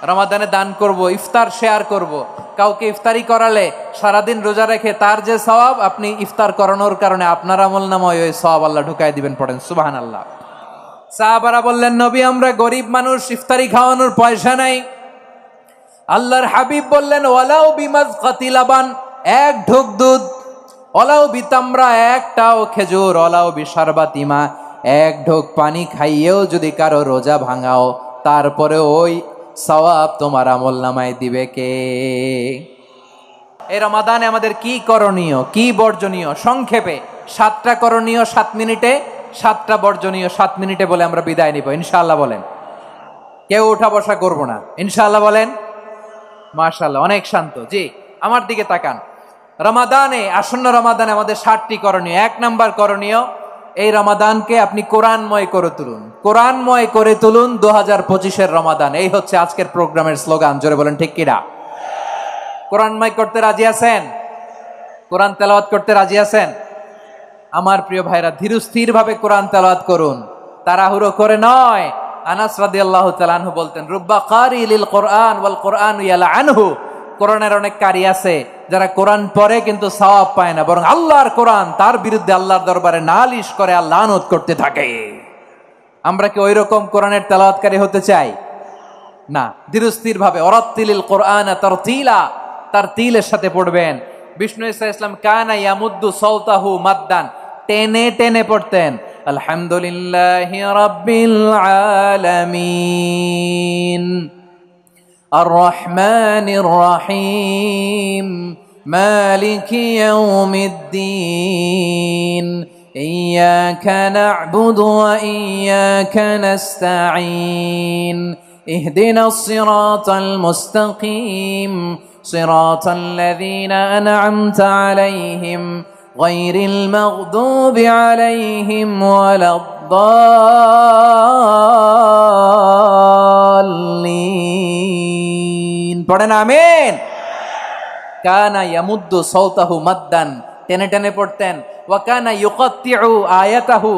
রমাদানে দান করব, ইফতার শেয়ার করব। কাউকে ইফতারি করালে সারাদিন রোজা রেখে তার যে সওয়াব, আপনি ইফতার করানোর কারণে আপনার আমলনামায় ওই সওয়াব আল্লাহ ঢুকাই দিবেন। পড়েন সুবহানাল্লাহ। সাহাবারা বললেন, নবী আমরা গরিব মানুষ, ইফতারি খাওয়ানোর পয়সা নাই। আল্লাহর হাবিব বললেন, ওয়ালাউ বিমাজকাতি লাবান, এক ঢোক দুধ, ওয়ালাউ বিতামরা, একটাও খেজুর, ওয়ালাউ বিশারবাতি মা, এক ঢোক পানি খাইয়েও যদি কারো রোজা ভাঙাও, তারপরে ওই সওয়াব তোমার আমলনামায় দিবে কে? এই রমাদানে আমাদের কি করণীয়, কি বর্জনীয়? সংক্ষেপে 7টা করণীয় 7 মিনিটে, 7টা বর্জনীয় 7 মিনিটে বলে আমরা বিদায় নিব ইনশাআল্লাহ। বলেন, কেউ উঠা বসা করব না ইনশাআল্লাহ। বলেন মাশাআল্লাহ, অনেক শান্ত। জি, আমার দিকে তাকান। রমাদানে, আসন্ন রমাদানে আমাদের 7টি করণীয়। 1 নাম্বার করণীয়, এই রমাদানকে আপনি কোরআনময় করে তুলুন। কোরআনময় করে তুলুন 2025-এর রমাদান। এই হচ্ছে আজকের প্রোগ্রামের স্লোগান। জোরে বলেন ঠিক কিনা? কোরআনময় করতে রাজি আছেন? কোরআন তেলাওয়াত করতে রাজি আছেন? আমার প্রিয় ভাইরা, ধীরস্থির ভাবে কোরআন তেলাওয়াত করুন, তাড়াহুড়ো করে নয়। আনাস রাদিয়াল্লাহু তাআলা আনহু বলতেন, রুব্বা কারি লিল কোরআন ওয়াল কোরআন ইয়ালআনহু। কোরআনের অনেক কারি আছে যারা কোরআন পড়ে কিন্তু সওয়াব পায় না, বরং আল্লাহর কোরআন তার বিরুদ্ধে আল্লাহর দরবারে নালিশ করে আর লানত করতে থাকে। আমরা কি ওই রকম কোরআনের তেলাওয়াতকারী হতে চাই? না। ধীরস্থির ভাবে, ওয়ারাত্তিলিল কোরআন তারতিলা, তার তিলের সাথে পড়বেন। বিষ্ণু ইসা ইসলাম কানা ইয়ামুদ্দু সাওতাহু মাদ্দান, টেনে টেনে পড়তেন। আলহামদুলিল্লাহি রাব্বিল আলামিন আর রহমানির রহিম মালিকি ইয়াউমিদ্দিন ইয়্যাকা না'বুদু ওয়া ইয়্যাকা নাস্তাঈন ইহদিনাস সিরাতাল মুস্তাকিম صراط الذين أنعمت عليهم غير المغضوب عليهم ولا الضالين। পড়েন আমিন। কানা ইয়ামুদ্দু সাওতাহু মাদ্দান, টেনে টেনে পড়তেন। ওয়া কানা ইউকাত্তিউ আয়াতাহু,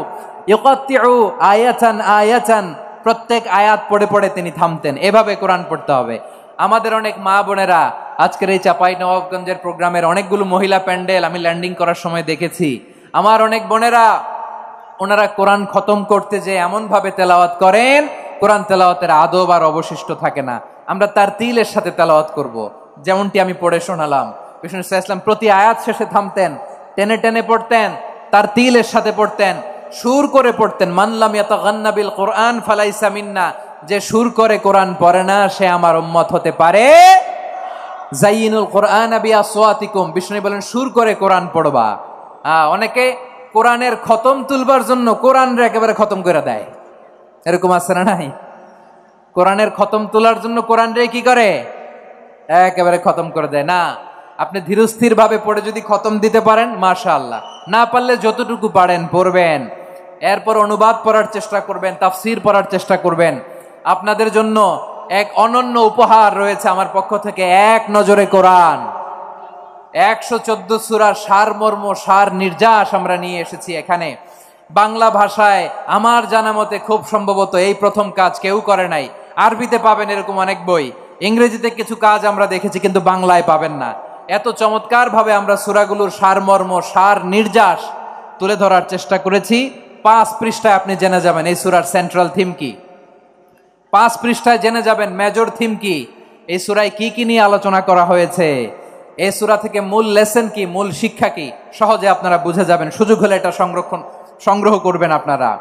ইউকাত্তিউ আয়াতান আয়াতান, প্রত্যেক আয়াত পড়ে পড়ে তিনি থামতেন। এভাবে কোরআন পড়তে হবে। আমাদের অনেক মা বোনেরা আজকের এই চাঁপাইনবাবগঞ্জের প্রোগ্রামের অনেকগুলো মহিলা প্যান্ডেল আমি ল্যান্ডিং করার সময় দেখেছি। আমার অনেক বোনেরা, ওনারা কোরআন খতম করতে যে এমন ভাবে তেলাওয়াত করেন, কোরআন তেলাওয়াতের আদব আর অবশিষ্ট থাকে না। আমরা তার তিলের সাথে তেলাওয়াত করব, যেমনটি আমি পড়ে শোনালাম। বিষ্ণু ইসলাম প্রতি আয়াত শেষে থামতেন, টেনে টেনে পড়তেন, তার তিলের সাথে পড়তেন, সুর করে পড়তেন। মানলাম ইয়াতাগান্না বিল কোরআন ফালাইসা মিন্না, যে সুর করে কোরআন পড়ে না সে আমার উম্মত হতে পারে। জাইয়িনুল কোরআন বিআসওয়াতিকুম, বিষ্ণু বলেন সুর করে কোরআন পড়বা। অনেকে কোরআনের খতম তুলবার জন্য কোরআনরে একেবারে খতম করে দেয়, এরকম আছে না নাই? কোরআনের খতম তোলার জন্য কোরআনরে কি করে? একেবারে খতম করে দেয়। না, আপনি ধীরস্থির ভাবে পড়ে যদি খতম দিতে পারেন মাশাআল্লাহ, না পারলে যতটুকু পারেন পড়বেন। এরপর অনুবাদ পড়ার চেষ্টা করবেন, তাফসীর পড়ার চেষ্টা করবেন। আপনাদের জন্য এক অনন্য উপহার রয়েছে আমার পক্ষ থেকে, এক নজরে কোরআন। 114 সূরার সারমর্ম, সার নির্যাস আমরা নিয়ে এসেছি এখানে বাংলা ভাষায়। আমার জানা মতে খুব সম্ভবত এই প্রথম কাজ, কেউ করে নাই। আরবিতে পাবেন এরকম অনেক বই, ইংরেজিতে কিছু কাজ আমরা দেখেছি, কিন্তু বাংলায় পাবেন না। এত চমৎকার ভাবে আমরা সূরাগুলোর সারমর্ম, সার নির্যাস তুলে ধরার চেষ্টা করেছি। 5 পৃষ্ঠায় আপনি জেনে যাবেন এই সূরার সেন্ট্রাল থিম কি। 5 পৃষ্ঠায় জেনে যাবেন মেজর থিম কি, এই সূরায় কি কি নিয়ে আলোচনা করা হয়েছে, এই সূরা থেকে মূল লেসন কি, মূল শিক্ষা কি, সহজে আপনারা বুঝে যাবেন। সুযোগ হলে এটা সংগ্রহ করবেন। আপনারা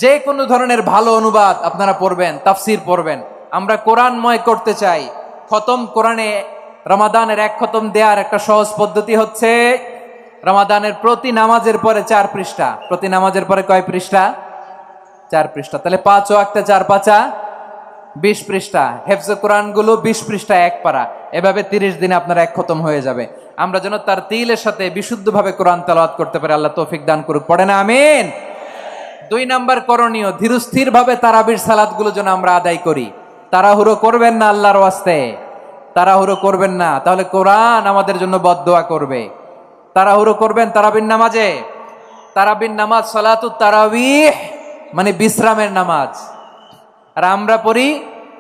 যে কোনো ধরনের ভালো অনুবাদ আপনারা পড়বেন, তাফসীর পড়বেন। আমরা কোরআনময় করতে চাই। খতম কোরআনে রমাদানের 1 খতম দেওয়ার একটা সহজ পদ্ধতি হচ্ছে, রমাদানের প্রতি নামাজের পরে 4 পৃষ্ঠা। প্রতি নামাজের পরে কয় পৃষ্ঠা? 4 পৃষ্ঠা। তাহলে 5 ওয়াক্তে 4 পাঁচা 20 পৃষ্ঠা। হেফজে কোরআন গুলো 20 পৃষ্ঠা 1 পারা। এভাবে 30 দিনে আপনার 1 খতম হয়ে যাবে। আমরা যেন তার তিলের সাথে বিশুদ্ধভাবে কোরআন তেলাওয়াত করতে পারি, আল্লাহ তৌফিক দান করুক। পড়ে না আমিন। 2 নাম্বার করণীয়, ধীরস্থির ভাবে তারাবির সালাত গুলো যেন আমরা আদায় করি। তাড়াহুড়ো করবেন না আল্লাহর ওয়াস্তে, তাড়াহুড়ো করবেন না, তাহলে কোরআন আমাদের জন্য বদদোয়া করবে। তাড়াহুড়ো করবেন তারাবির নামাজে। তারাবির নামাজ সালাতুত তারাবিহ মানে বিশ্রামের নামাজ। আর আমরা পড়ি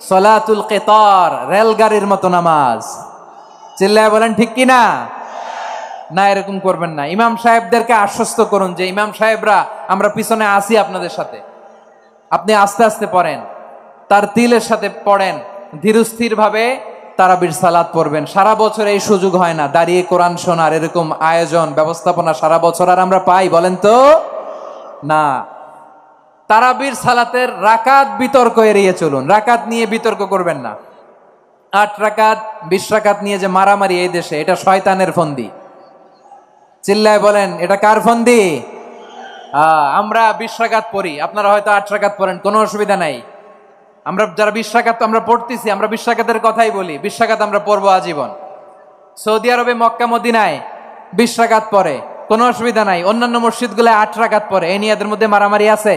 সলাতুল কিতার, রেলগাড়ির মতো নামাজ। চিল্লায় বলেন ঠিক কি না? না, এরকম করবেন না। ইমাম সাহেবদেরকে আশ্বস্ত করুন যে ইমাম সাহেবরা আমরা পিছনে আসি আপনাদের সাথে, আপনি আস্তে আস্তে পড়েন, তার তিলের সাথে পড়েন, ধীরস্থির ভাবে তারাবির সালাত পড়বেন। সারা বছর এই সুযোগ হয় না, দাঁড়িয়ে কোরআন শোনার এরকম আয়োজন ব্যবস্থাপনা সারা বছর আর আমরা পাই বলেন তো? না। তারাবির সালাতের রাকাত বিতর্ক এড়িয়ে চলুন, রাকাত নিয়ে বিতর্ক করবেন না। 8 রাকাত 20 রাকাত নিয়ে যে মারামারি এই দেশে, এটা শয়তানের ফন্দি। চিল্লায় বলেন এটা কার ফন্দি? আমরা 20 রাকাত পড়ি, আপনারা হয়তো 8 রাকাত পড়েন, কোনো অসুবিধা নাই। আমরা যারা 20 রাকাত আমরা পড়তেছি, আমরা 20 রাকাতের কথাই বলি, 20 রাকাত আমরা পড়বো আজীবন। সৌদি আরবে মক্কা মদিনায় 20 রাকাত পড়ে, কোনো অসুবিধা নাই। অন্যান্য মসজিদগুলো 8 রাকাত পড়ে, এই নিয়ে এদের মধ্যে মারামারি আছে?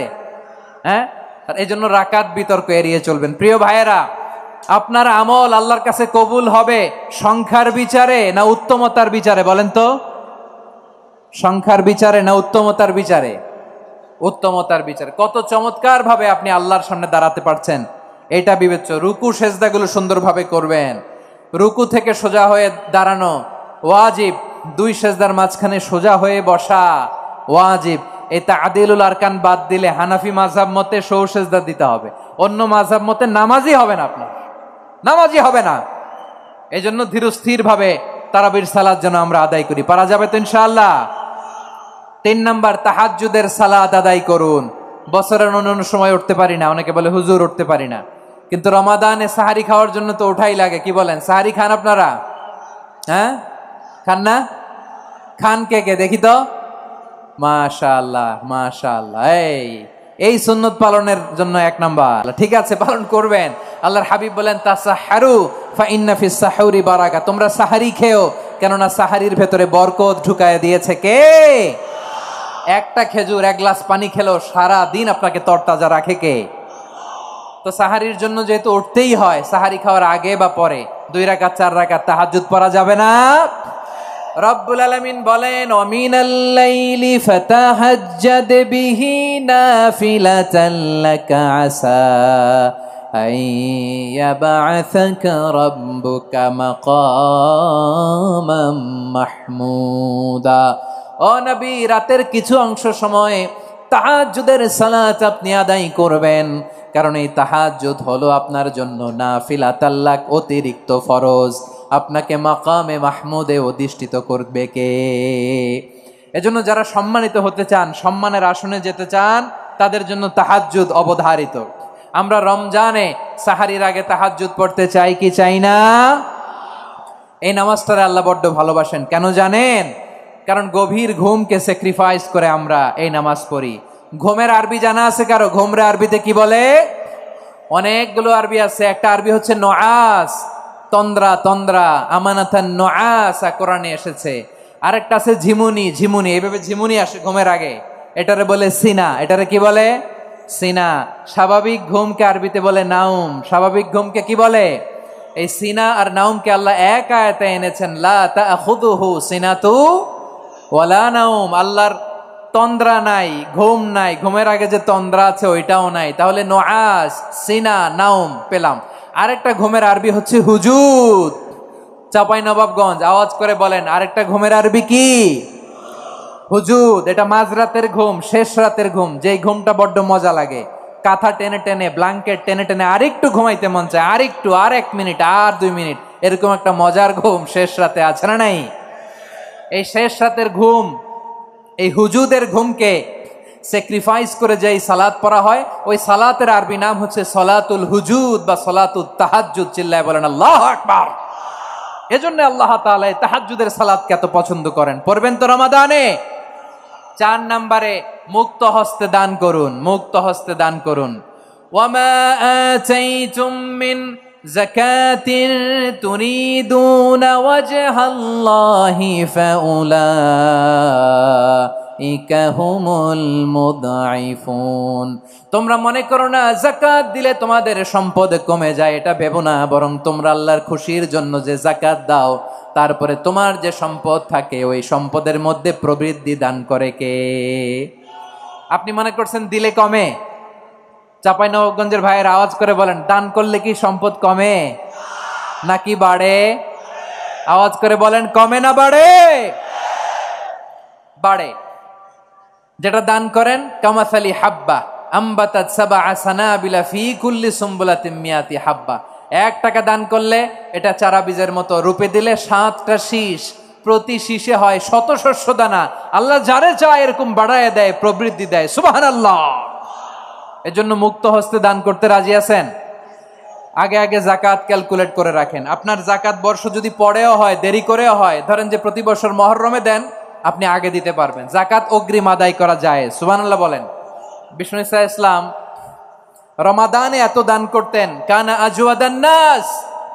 হ্যাঁ, এই জন্য রাকাত বিতর্ক এড়িয়ে চলবেন। প্রিয় ভাইয়েরা, আপনার আমল আল্লাহর কাছে কবুল হবে সংখ্যার বিচারে না উত্তমতার বিচারে বলেন তো? সংখ্যার বিচারে না উত্তমতার বিচারে? উত্তমতার বিচারে। কত চমৎকার ভাবে আপনি আল্লাহর সামনে দাঁড়াতে পারছেন এটা বিবেচ্য। রুকু সেজদাগুলো সুন্দরভাবে করবেন, রুকু থেকে সোজা হয়ে দাঁড়ানো ওয়াজিব, 2 সেজদার মাঝখানে সোজা হয়ে বসা ওয়াজিব। এই তাদিলুল আরকান বাদ দিলে হানাফি মাযহাব মতে সৌ সেজদা দিতে হবে, অন্য মাযহাব মতে নামাজই হবে না, আপনার নামাজই হবে না। এই জন্য ধীরস্থির ভাবে তারাবির সালাত যেন আমরা আদায় করি। পারা যাবে তো ইনশাআল্লাহ? 3 নাম্বার, তাহাজ্জুদের সালাত আদায় করুন। বছরের অন্য সময় উঠতে পারি না, অনেকে বলে হুজুর উঠতে পারি না, কিন্তু রমাদানে সাহারি খাওয়ার জন্য তো ওঠাই লাগে। কি বলেন, সাহারি খান আপনারা? হ্যাঁ, খান না? খান কে কে দেখি তো? মাশাআল্লাহ মাশাআল্লাহ। এই সুন্নত পালনের জন্য 1 নাম্বার। ঠিক আছে, পালন করবেন। আল্লাহর হাবিব বলেন তাসাহহারু ফা ইন্না ফিস সাহুরি বারাকা, তোমরা সাহারি খেও, কেননা সাহারির ভেতরে বরকত ঢুকায় দিয়েছে কে? একটা খেজুর 1 গ্লাস পানি খেলেও সারা দিন আপনাকে তরতাজা রাখে কে? তো সাহারির জন্য যেহেতু উঠতেই হয়, সাহারি খাওয়ার আগে বা পরে 2 রাকাত 4 রাকাত তাহাজ্জুদ পড়া যাবে না? রব্বুল আলামিন বলেন ওয়ামিনাল লাইলি ফাতাহাজ্জাদ বিহি নাফিলাতান লাকা আসা আইয়াবআসাকা রাব্বুকা মাকামাম মাহমুদা। ও নবী, রাতের কিছু অংশ সময় তাহাজ্জুদের সালাত আপনি আদায় করবেন, কারণ এই তাহাজ্জুদ হলো আপনার জন্য নাফিলাতাল লাক, অতিরিক্ত ফরজ। আপনাকে মাকামে মাহমুদে অধিষ্ঠিত করবে কে? এজন্য যারা সম্মানিত হতে চান, সম্মানের আসনে যেতে চান, তাদের জন্য তাহাজ্জুদ অবধারিত। আমরা রমজানে সাহারির আগে তাহাজ্জুদ পড়তে চাই কি চাই না? এই নামাজটারে আল্লাহ বড্ড ভালোবাসেন। কেন জানেন? কারণ গভীর ঘুমকে স্যাক্রিফাইস করে আমরা এই নামাজ পড়ি। ঘুমের আরবি জানা আছে কারো? ঘুমরে আরবিতে কি বলে? অনেকগুলো আরবি আছে। একটা আরবি হচ্ছে নুআস, তন্দ্রা, তন্দ্রা, আমানাতান নুআসা কোরআনে এসেছে। আরেকটা আছে ঝিমুনি, ঝিমুনি, এইভাবে ঝিমুনি আসে ঘুমের আগে, এটারে বলে সিনা। এটারে কি বলে? সিনা। স্বাভাবিক ঘুমকে আরবিতে বলে নাউম। স্বাভাবিক ঘুমকে কি বলে? এই সিনা আর নাউমকে আল্লাহ এক আয়াতে এনেছেন, লা তাখুযুহু সিনাতু ওয়ালা নাউম। আল্লাহর তন্দ্রা নাই, ঘুম নাই, ঘুমের আগে যে তন্দ্রা আছে ওইটাও নাই। তাহলে নুআস, সিনা, নাউম পেলাম। আরেকটা ঘুমের আরবি হচ্ছে হুজুদ। চাঁপাইনবাবগঞ্জ আওয়াজ করে বলেন, আরেকটা ঘুমের আরবি কি? হুজুদ। এটা মাঝরাতের ঘুম, শেষ রাতের ঘুম, যেই ঘুমটা বড্ড মজা লাগে। কাঁথা টেনে টেনে, ব্ল্যাঙ্কেট টেনে টেনে আরেকটু ঘুমাইতে মন চায়, আরেকটু, আর 1 মিনিট, আর 2 মিনিট, এরকম একটা মজার ঘুম শেষ রাতে আছে না নাই? এই শেষ রাতের ঘুম, এই হুজুদের ঘুমকে স্যাক্রিফাইস করে যেই সালাত পড়া হয়, ওই সালাতের আরবি নাম হচ্ছে সলাতুল হুজুদ বা সলাতুত তাহাজ্জুদ। চিল্লায় বলেন আল্লাহু আকবার। এজন্য আল্লাহ তাআলা এই তাহাজ্জুদের সালাতকে এত পছন্দ করেন। পড়বেন তো রমাদানে। 4 নম্বরে মুক্ত হস্তে দান করুন, মুক্ত হস্তে দান করুন। ওয়ামা আতাইতুম মিন যাকাতিন তুরিদুনা ওয়াজহাল্লাহি ফাউলাইকা হুমুল মুদঈফুন। তোমরা মনে করো না যাকাত দিলে তোমাদের সম্পদ কমে যায়, এটা ভেবো না। বরং তোমরা আল্লাহর খুশির জন্য যে যাকাত দাও, তারপরে তোমার যে সম্পদ থাকে ওই সম্পদের মধ্যে প্রবৃদ্ধি দান করে কে? আপনি মনে করছেন দিলে কমে? চাঁপাইনবাবগঞ্জের ভাইয়ের আওয়াজ করে বলেন, দান করলে কি সম্পদ কমে নাকি বাড়ে? আওয়াজ করে বলেন, কমে না বাড়ে? বাড়ে। যেটা দান করেন, কামাসালি হাব্বা আম্বাতাত সাবআ সানাবিলা ফি কুল্লি সুম্বুলাতিন মিয়াতি হাব্বা। 1 টাকা দান করলে এটা চারা বীজের মতো, রূপে দিলে 7টা শীষ, প্রতি শীষে হয় 100 শস্য দানা। আল্লাহ যারে চায় এরকম বাড়ায় দেয়, প্রবৃদ্ধি দেয়। সুবহানাল্লাহ। এজন্য মুক্ত হস্তে দান করতে রাজি আছেন? আগে আগে জাকাত ক্যালকুলেট করে রাখেন। আপনার জাকাত বর্ষ যদি পরেও হয়, দেরি করেও হয়, ধরেন যে প্রতি বছর মহরমে দেন, আপনি আগে দিতে পারবেন। জাকাত অগ্রিম আদায় করা যায়। সুবহানাল্লাহ বলেন। বিষ্ণু ইসা ইসলাম রমাদানে এত দান করতেন, কানা আজওয়াদান নাস,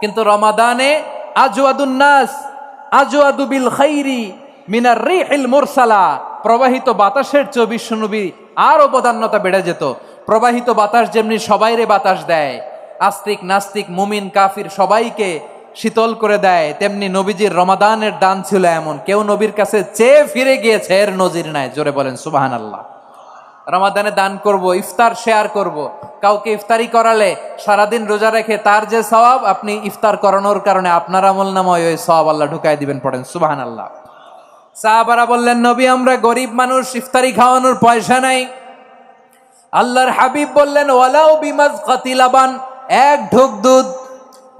কিন্তু রমাদানে আজওয়াদুন নাস আজওয়াদু বিল খাইরি মিনার রিহিল মুরসালা। প্রবাহিত বাতাসের চেয়ে বিশ্বনবী আর অবদান্যতা বেড়ে যেত। প্রবাহিত বাতাস যেমনি সবাইরে বাতাস দেয়, আস্তিক নাস্তিক মুমিন কাফির সবাইকে শীতল করে দেয়, তেমনি নবীজির রমাদানের দান ছিল এমন, কেউ নবীর কাছে চেয়ে ফিরে গিয়েছে এর নজির নাই। জোরে বলেন সুবহানাল্লাহ। রমাদানে দান করব, ইফতার শেয়ার করব। কাউকে ইফতারি করালে সারাদিন রোজা রেখে তার যে সওয়াব, আপনি ইফতার করানোর কারণে আপনার আমলনামায় ওই সওয়াব আল্লাহ ঢুকায় দিবেন। পড়েন সুবহানাল্লাহ। সাহাবারা বললেন, নবী আমরা গরিব মানুষ, ইফতারি খাওয়ানোর পয়সা নাই। আল্লাহর হাবিব বললেন, ওয়ালাউ বিমাজকাতি লাবান, 1 ঢোক দুধ,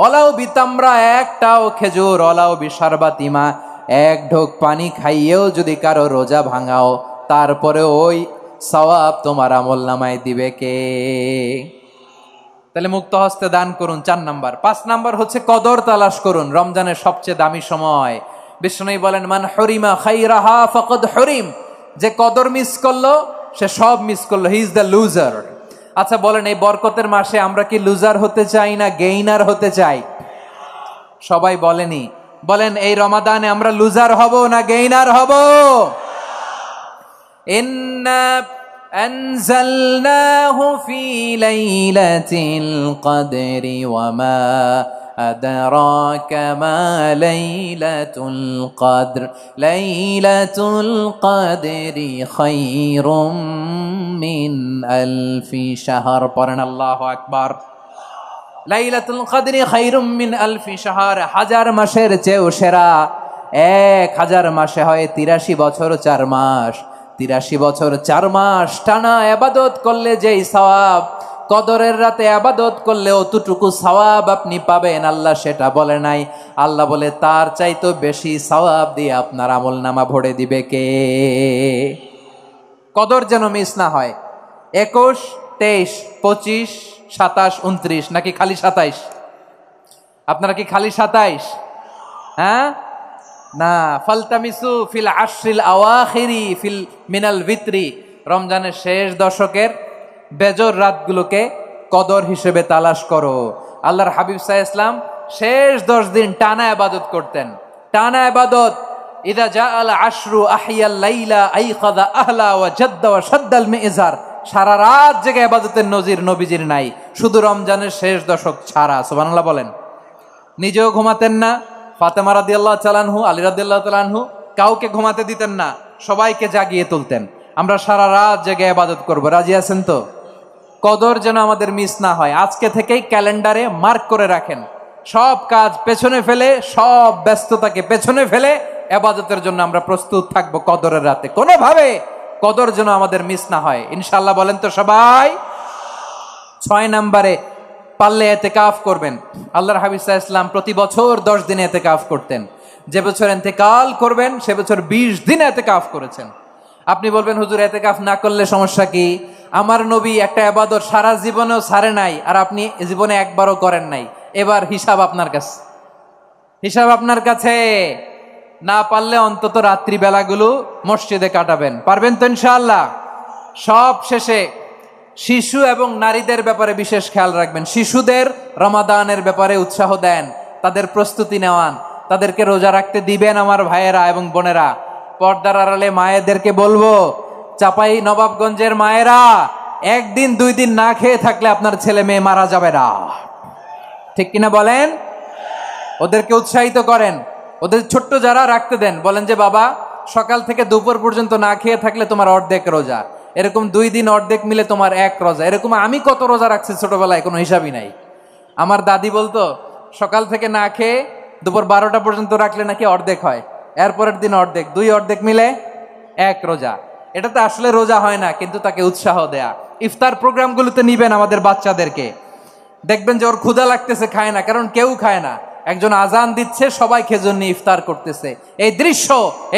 ওয়ালাউ বিতামরা, 1টাও খেজুর, ওয়ালাউ বিশারবাতিমা, 1 ঢোক পানি খাইয়েও যদি কারো রোজা ভাঙাও, তারপরে ওই সওয়াব তোমার আমলনামায় দিবে কে? তাহলে মুক্ত হস্তে দান করুন, 4 নাম্বার। 5 নাম্বার হচ্ছে কদর তালাশ করুন। রমজানের সবচেয়ে দামি সময়। বিষ্ণু বলেন, মান হরিমা খাইরাহা ফাকাদ হরিম, যে কদর মিস করলো সে সব মিস করলো, হি ইজ দ্য লুজার। আচ্ছা বলেন, এই বরকতের মাসে আমরা কি লুজার হতে চাই না গেইনার হতে চাই? সবাই বলেনি। বলেন, এই রমাদানে আমরা লুজার হব না গেইনার হব? ইন্না আনজালনাহু ফি লাইলাতিল কদরি ওয়া মা আদরাকা মা লাইলাতুল কদর লাইলাতুল কদরি খায়রুম মিন আলফি শাহর। পড়েন আল্লাহু আকবার। লাইলাতুল কদরি খায়রুম মিন আলফি শাহর, 1000 মাসের চেয়েও সেরা। 1000 মাসে হয় 83 বছর 4 মাস। 83 বছর 4 মাস টানা ইবাদত করলে যেই সওয়াব, কদরের রাতে ইবাদত করলে অতটুকু সওয়াব আপনি পাবেন। আল্লাহ সেটা বলে নাই। আল্লাহ বলে তার চাইতো বেশি সওয়াব দিয়ে আপনার আমলনামা ভরে দিবে কে? কদর যেন মিস না হয়। 21, 23, 25, 27, 29 নাকি খালি 27? আপনারা কি খালি 27? হ্যাঁ না। ফালতামিসু ফিল আশরিল আওয়াখিরি ফিল মিনাল ভিতরি, রমজানের শেষ দশকের বেজর রাতগুলোকে কদর হিসেবে তালাশ করো। আল্লাহর হাবিব সাল্লাল্লাহু আলাইহি ওয়াসাল্লাম শেষ 10 দিন টানা ইবাদত করতেন। টানা ইবাদত। ইদা জাআল আশরু আহিয়াল লাইলা আইকাযা আহলা ওয়া জাদ্দা ওয়া শাদ্দাল মিজার। সারা রাত জেগে ইবাদতের নজির নবীজির নাই, শুধু রমজানের শেষ দশক ছাড়া। সুবহানাল্লাহ বলেন। নিজেও ঘুমাতেন না। ফাতেমা রাদিয়াল্লাহু তাআলা আনহু, আলী রাদিয়াল্লাহু তাআলা আনহু কাউকে ঘুমাতে দিতেন না, সবাইকে জাগিয়ে তুলতেন। আমরা সারা রাত জেগে ইবাদত করব। রাজি আছেন তো? কদর যেন আমাদের মিস না হয়। আজকে থেকেই ক্যালেন্ডারে মার্ক করে রাখেন। সব কাজ পেছনে ফেলে, সব ব্যস্ততাকে পেছনে ফেলে ইবাদতের জন্য আমরা প্রস্তুত থাকবো কদরের রাতে। কোনোভাবে কদর যেন আমাদের মিস না হয়, ইনশাআল্লাহ। বলেন তো সবাই? 6 নম্বরে পারলে এতেকাফ করবেন। আল্লাহর হাবিব সাল্লাল্লাহু আলাইহি ওয়াসাল্লাম প্রতি বছর 10 দিন এতেকাফ করতেন। যে বছর ইন্তেকাল করবেন সে বছর 20 দিন এতেকাফ করেছেন। আপনি বলবেন, হুজুর এতেকাফ না করলে সমস্যা কি? আমার নবী একটা ইবাদত সারা জীবনেও ছাড়ে নাই, আর আপনি জীবনে একবারও করেন নাই। এবার হিসাব আপনার কাছে। হিসাব আপনার কাছে। না পারলে অন্তত রাত্রি বেলাগুলো মসজিদে কাটাবেন। পারবেন তো ইনশাআল্লাহ? সব শেষে শিশু এবং নারীদের ব্যাপারে বিশেষ খেয়াল রাখবেন। শিশুদের রমাদানের ব্যাপারে উৎসাহ দেন, তাদের প্রস্তুতি নেওয়ান, তাদেরকে রোজা রাখতে দিবেন। আমার ভাইয়েরা এবং বোনেরা, পর্দার আড়ালে মায়েদেরকে বলবো, চাপাই নবাবগঞ্জের মায়েরা, 1 দিন 2 দিন না খেয়ে থাকলে আপনার ছেলে মেয়ে মারা যাবে না। ঠিক কিনা বলেন? ওদেরকে উৎসাহিত করেন। ওদের ছোট্ট যারা রাখতে দেন, বলেন যে বাবা, সকাল থেকে দুপুর পর্যন্ত না খেয়ে থাকলে তোমার অর্ধেক রোজা। এরকম 2 দিন অর্ধেক মিলে তোমার 1 রোজা। এরকম আমি কত রোজা রাখছি ছোটবেলায় কোনো হিসাবই নাই। আমার দাদি বলতো সকাল থেকে না খেয়ে দুপুর 12টা পর্যন্ত রাখলে নাকি অর্ধেক হয়, এরপরের দিন অর্ধেক, 2 অর্ধেক মিলে 1 রোজা। এটা তো আসলে রোজা হয় না, কিন্তু তাকে উৎসাহ দেয়া। ইফতার প্রোগ্রামগুলোতে নিবেন আমাদের বাচ্চাদেরকে, দেখবেন যে ওর ক্ষুধা লাগতেছে, খায় না, কারণ কেউ খায় না। একজন আজান দিচ্ছে, সবাই খেজুর নিয়ে ইফতার করতেছে। এই দৃশ্য,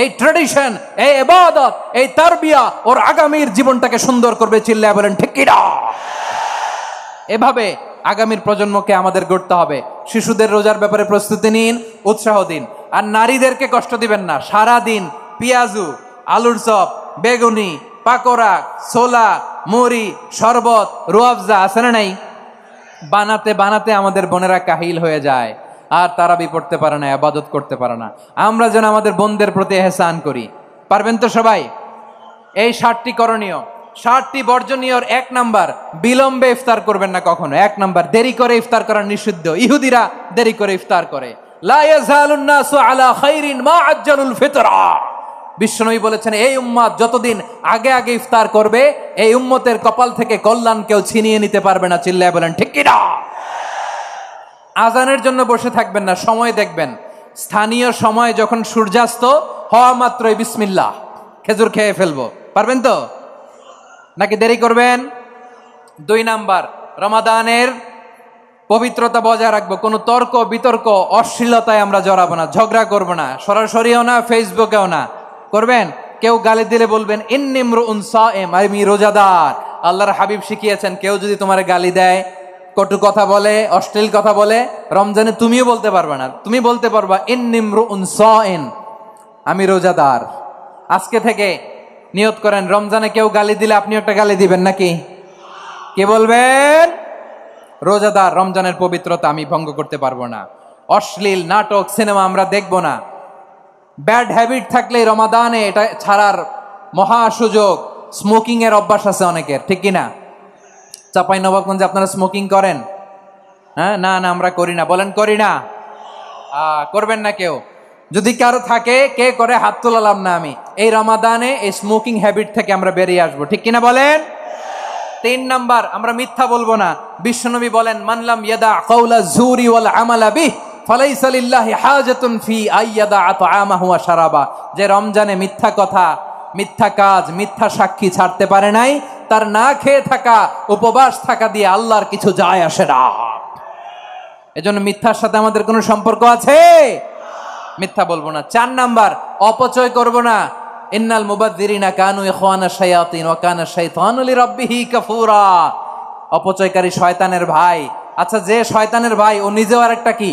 এই ট্রেডিশন, এই ইবাদত, এই তারবিয়া ওর আগামীর জীবনটাকে সুন্দর করবে। চিল্লায় বলেন ঠিক কি না? এভাবে আগামীর প্রজন্মকে আমাদের গড়তে হবে। শিশুদের রোজার ব্যাপারে প্রস্তুতি নিন, উৎসাহ দিন। আর নারীদেরকে কষ্ট দিবেন না। সারা দিন পেঁয়াজু, আলুর চপ, বেগুনি, পাকোড়া, ছোলা, মুড়ি, শরবত, রুয়াফজা আছে না নাই, বানাতে বানাতে আমাদের বোনেরা কাহিল হয়ে যায়, আর তারাবি পড়তে পারে না, ইবাদত করতে পারে না। আমরা যেন আমাদের বোনদের প্রতি এহসান করি। পারবেন তো সবাই? এই 7টি করণীয়, 7টি বর্জনীয়র 1 নাম্বার, বিলম্বে ইফতার করবেন না কখনো। 1 নাম্বার, দেরি করে ইফতার করা নিষিদ্ধ। ইহুদিরা দেরি করে ইফতার করে। লা ইয়াজালুন নাসু আলা খাইরিন মা আজ্জালুল ফিতরা। বিশ্বনবী বলেছেন, এই উম্মত যতদিন আগে আগে ইফতার করবে, এই উম্মতের কপাল থেকে কল্যাণ কেউ ছিনিয়ে নিতে পারবে না। চিল্লায় বলেন ঠিক কি না? আজানের জন্য বসে থাকবেন না, সময় দেখবেন। স্থানীয় সময় যখন সূর্যাস্ত হওয়া মাত্রই বিসমিল্লাহ, খেজুর খেয়ে ফেলবো। পারবেন তো নাকি দেরি করবেন? 2 নাম্বার, রমাদানের পবিত্রতা বজায় রাখবো। কোনো তর্ক বিতর্ক অশ্লীলতায় আমরা জড়াবো না, ঝগড়া করবো না, সরাসরিও না, ফেসবুকেও না। করবেন? কেউ গালি দিলে বলবেন ইন্নিমরুউন সায়েম, আমি রোজাদার। আল্লাহর হাবিব শিখিয়েছেন, কেউ যদি তোমার গালি দেয়, কটু কথা বলে, অশ্লীল কথা বলে, রমজানে তুমিও বলতে পারবে না। তুমি বলতে পারবা ইন্নিমরুউন সায়েম, আমি রোজাদার। আজকে থেকে নিয়ত করেন, রমজানে কেউ গালি দিলে আপনি একটা গালি দিবেন নাকি? কে বলবেন? রোজাদার। রমজানের পবিত্রতা আমি ভঙ্গ করতে পারবো না। অশ্লীল নাটক, সিনেমা আমরা দেখবো না। ব্যাড হ্যাবিট থাকলে রমাদানে এটা ছাড়ার মহা সুযোগ। স্মোকিং এর অভ্যাস আছে অনেকের, ঠিক কিনা? চাঁপাইনবাবগঞ্জে আপনারা স্মোকিং করেন? হ্যাঁ, না না আমরা করি না। বলেন করি না? করবেন না কেউ। যদি কারো থাকে, কে করে হাত তোলালাম না আমি। এই রমাদানে এই স্মোকিং হ্যাবিট থেকে আমরা বেরিয়ে আসবো, ঠিক কিনা বলেন? 3 নাম্বার, আমরা মিথ্যা বলবো না। বিশ্বনবী বলেন, মানলাম ইয়াদা কাউলা জুরি ওয়াল আমালা বিহ ফালাইসা লিল্লাহি হাজাতুন ফি আইয়াদা আতআমাহু ওয়া শারাবা। যে রমজানে মিথ্যা কথা, মিথ্যা কাজ, মিথ্যা সাক্ষী ছাড়তে পারে নাই, তার না খেয়ে থাকা, উপবাস থাকা দিয়ে আল্লাহর কিছু যায় আসে না। এজন্য মিথ্যার সাথে আমাদের কোনো সম্পর্ক আছে? মিথ্যা বলবো না। 4 নাম্বার, অপচয় করব না। ইন্নাল মুবাযযিরিনা কানু ইখওয়ানা শায়াতিন ওয়া কানা শাইতানু লিরাব্বিহি কাফুরা। অপচয়কারী শয়তানের ভাই। আচ্ছা, যে শয়তানের ভাই ও নিজেও আরেকটা কি?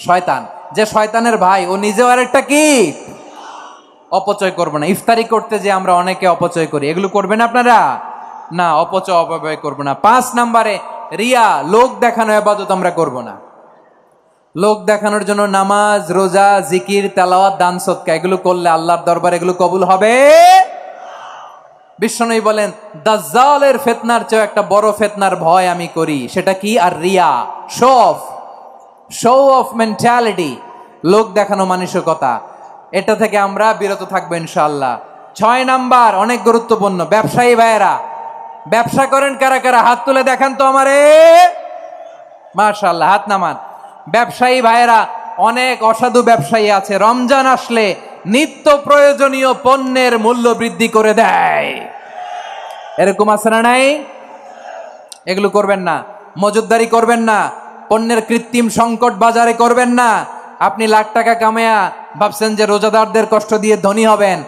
শয়তান। যে শয়তানের ভাই ও নিজেও আরেকটা কি? অপচয় করব না। ইফতারি করতে যে আমরা অনেকে অপচয় করি, এগুলো করবেন আপনারা? না, অপচয় অপব্যয় করব না। 5 নাম্বারে, রিয়া, লোক দেখানো ইবাদত আমরা করব না। লোক দেখানোর জন্য নামাজ, রোজা, জিকির, তেলাওয়াত, দান সদকা এগুলো করলে আল্লাহর দরবারে এগুলো কবুল হবে। বিশ্বনবী বলেন, দাজ্জালের ফিতনার চেয়ে একটা বড় ফিতনার ভয় আমি করি, সেটা কি? আর রিয়া, শো অফ মেন্টালিটি, লোক দেখানো মানসিকতা। এটা থেকে আমরা বিরত থাকবো ইনশাআল্লাহ। 6 নাম্বার, অনেক গুরুত্বপূর্ণ। ব্যবসায়ী ভাইয়েরা, ব্যবসা করেন কারা কারা? হাত তুলে দেখান তো আমারে। মাশাআল্লাহ, হাত নামান। ব্যবসায়ী ভাইয়েরা, অনেক অসাধু ব্যবসায়ী আছে, রমজান আসলে নিত্য প্রয়োজনীয় পণ্যের মূল্য বৃদ্ধি করে দেয়। এরকম আছে না নাই? এগুলো করবেন না। মজুদদারি করবেন না। পণ্যের কৃত্রিম সংকট বাজারে করবেন না। আপনি লাখ টাকা কামায়া ভাবছেন যে রোজাদারদের কষ্ট দিয়ে ধনী হবেন।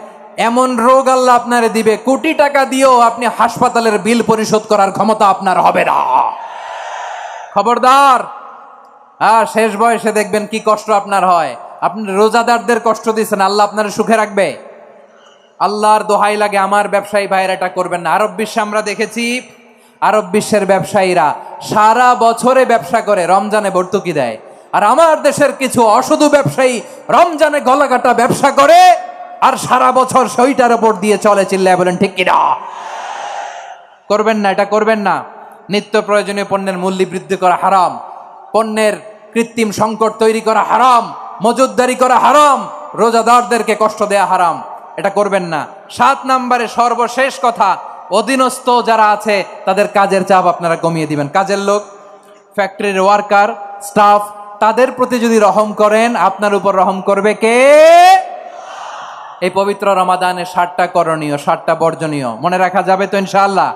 এমন রোগ আল্লাহ আপনারে দিবে, কোটি টাকা দিয়েও আপনি হাসপাতালের বিল পরিশোধ করার ক্ষমতা আপনার হবে না। খবরদার। শেষ বয়সে দেখবেন কি কষ্ট আপনার হয়। আপনি রোজাদারদের কষ্ট দিচ্ছেন, আল্লাহ আপনার সুখে রাখবে? আল্লাহর দোহাই লাগে, আমার ব্যবসায়ী ভাইয়েরা এটা করবেন না। আরব বিশ্বে আমরা দেখেছি, আরব বিশ্বের ব্যবসায়ীরা সারা বছরে ব্যবসা করে, রমজানে ভর্তুকি দেয়। আর আমার দেশের কিছু অসাধু ব্যবসায়ী রমজানে গলাকাটা ব্যবসা করে আর সারা বছর সেইটার উপর দিয়ে চলে। চিল্লায় বলেন ঠিক কিনা? করবেন না, এটা করবেন না। নিত্য প্রয়োজনীয় পণ্যের মূল্য বৃদ্ধি করা হারাম, পণ্যের কৃত্রিম সংকট তৈরি করা হারাম, মজুদদারি করা হারাম, রোজাদারদেরকে কষ্ট দেয়া হারাম। এটা করবেন না। 7 নাম্বারে সর্বশেষ কথা, অধীনস্থ যারা আছে তাদের কাজের চাপ আপনারা কমিয়ে দিবেন। কাজের লোক, ফ্যাক্টরির ওয়ার্কার, স্টাফ, তাদের প্রতি যদি রহম করেন, আপনার উপর রহম করবে কে? এই পবিত্র রমাদানে 7টা করণীয়, 7টা বর্জনীয় মনে রাখা যাবে তো ইনশাআল্লাহ?